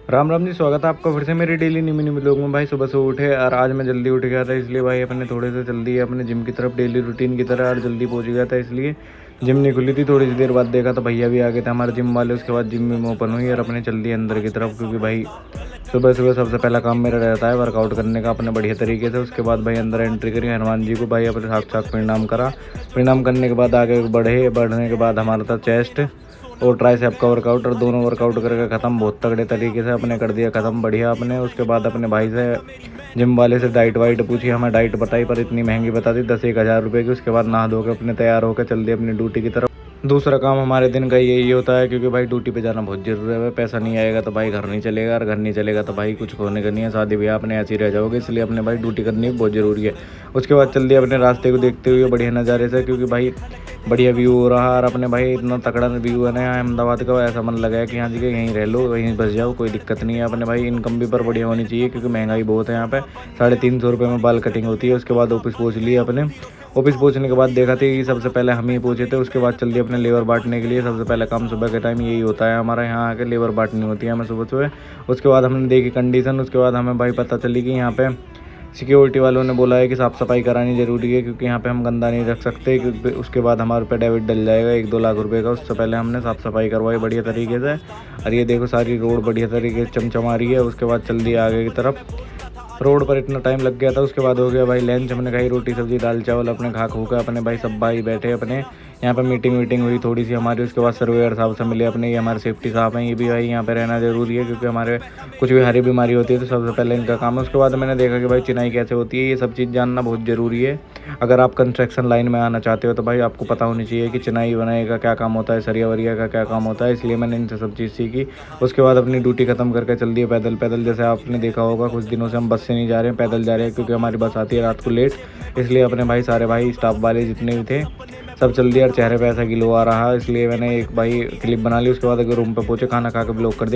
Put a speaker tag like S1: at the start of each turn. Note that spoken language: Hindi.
S1: राम राम जी, स्वागत है आपका फिर से मेरी डेली न्यू मिनी व्लॉग में। भाई सुबह से उठे और आज मैं जल्दी उठ गया था, इसलिए भाई अपने थोड़े से जल्दी अपने जिम की तरफ डेली रूटीन की तरह और जल्दी पहुंच गया था। इसलिए जिम नहीं खुली थी, थोड़ी सी देर बाद देखा तो भैया भी आ गए थे हमारे जिम वाले। उसके बाद जिम में ओपन हुई और अपने चल दिए अंदर की तरफ, क्योंकि भाई सुबह सुबह सबसे पहला काम मेरा रहता है वर्कआउट करने का अपने बढ़िया तरीके से। उसके बाद भाई अंदर एंट्री करी, हनुमान जी को भाई अपने साक्षात प्रणाम करा। प्रणाम करने के बाद आगे बढ़ने के बाद हमारा था चेस्ट और ट्राइसेप का वर्कआउट, और दोनों वर्कआउट करके ख़त्म बहुत तगड़े तरीके से अपने कर दिया ख़त्म बढ़िया अपने। उसके बाद अपने भाई से जिम वाले से डाइट वाइट पूछी, हमें डाइट बताई पर इतनी महंगी बता दी 10-1 हज़ार रुपये की। उसके बाद नहा धो के अपने तैयार होकर चल दिए अपनी ड्यूटी की तरफ। दूसरा काम हमारे दिन का यही होता है, क्योंकि भाई ड्यूटी पे जाना बहुत जरूरी है। पैसा नहीं आएगा तो भाई घर नहीं चलेगा, और घर नहीं चलेगा तो भाई कुछ होने का नहीं है, शादी ब्याह अपने ऐसे ही रह जाओगे। इसलिए अपने भाई ड्यूटी करनी बहुत ज़रूरी है। उसके बाद चल दिया अपने रास्ते को देखते हुए बढ़िया नज़ारे से, क्योंकि भाई बढ़िया व्यू हो रहा है। और अपने भाई इतना तगड़ा व्यू है ना यहाँ अहमदाबाद का, ऐसा मन लगा है कि यहाँ जी यहीं रह लो, यहीं बस जाओ, कोई दिक्कत नहीं है। अपने भाई इनकम भी पर बढ़िया होनी चाहिए, क्योंकि महंगाई बहुत है यहाँ पे। 350 रुपये में बाल कटिंग होती है। उसके बाद ऑफिस पहुँच लिए अपने। ऑफिस पहुंचने के बाद देखा था कि सबसे पहले हम ही पहुंचे थे। उसके बाद चल दिए अपने लेबर बांटने के लिए। सबसे पहले काम सुबह के टाइम यही होता है हमारा, यहाँ आके लेबर बांटनी होती है हमें सुबह सुबह। उसके बाद हमने देखी कंडीशन। उसके बाद हमें भाई पता चली कि यहाँ पे सिक्योरिटी वालों ने बोला है कि साफ़ सफाई करानी ज़रूरी है, क्योंकि यहाँ पे हम गंदा नहीं रख सकते, क्योंकि उसके बाद हमारे पे डेबिट डल जाएगा 1-2 लाख रुपए का। उससे पहले हमने साफ़ सफाई करवाई बढ़िया तरीके से। और ये देखो सारी रोड बढ़िया तरीके से चमचमा रही है। उसके बाद चल दिया आगे की तरफ। रोड पर इतना टाइम लग गया था। उसके बाद हो गया भाई लंच, हमने खाई रोटी सब्जी दाल चावल अपने खा खू के अपने भाई सब भाई बैठे अपने यहाँ पे मीटिंग हुई थोड़ी सी हमारी। उसके बाद सर्वेयर साहब से मिले अपने, ये हमारे सेफ्टी साहब हैं, ये भी भाई यहाँ पे रहना ज़रूरी है, क्योंकि हमारे कुछ भी हरी बीमारी होती है तो सबसे पहले इनका काम है। उसके बाद मैंने देखा कि भाई चिनाई कैसे होती है, ये सब चीज़ जानना बहुत ज़रूरी है। अगर आप कंस्ट्रक्शन लाइन में आना चाहते हो तो भाई आपको पता होनी चाहिए कि चिनाई बनाई का क्या काम होता है, सरिया वरिया का क्या काम होता है। इसलिए मैंने इनसे सब चीज़ सीखी। उसके बाद अपनी ड्यूटी ख़त्म करके चल दिए पैदल पैदल। जैसे आपने देखा होगा कुछ दिनों से हम बस से नहीं जा रहे हैं, पैदल जा रहे हैं, क्योंकि हमारी बस आती है रात को लेट। इसलिए अपने भाई सारे भाई स्टाफ वाले जितने भी थे सब चल दिया, और चेहरे पे ऐसा ग्लो आ रहा, इसलिए मैंने एक भाई क्लिप बना ली। उसके बाद अगर रूम पे पहुंचे खाना खा के ब्लॉक कर दिया।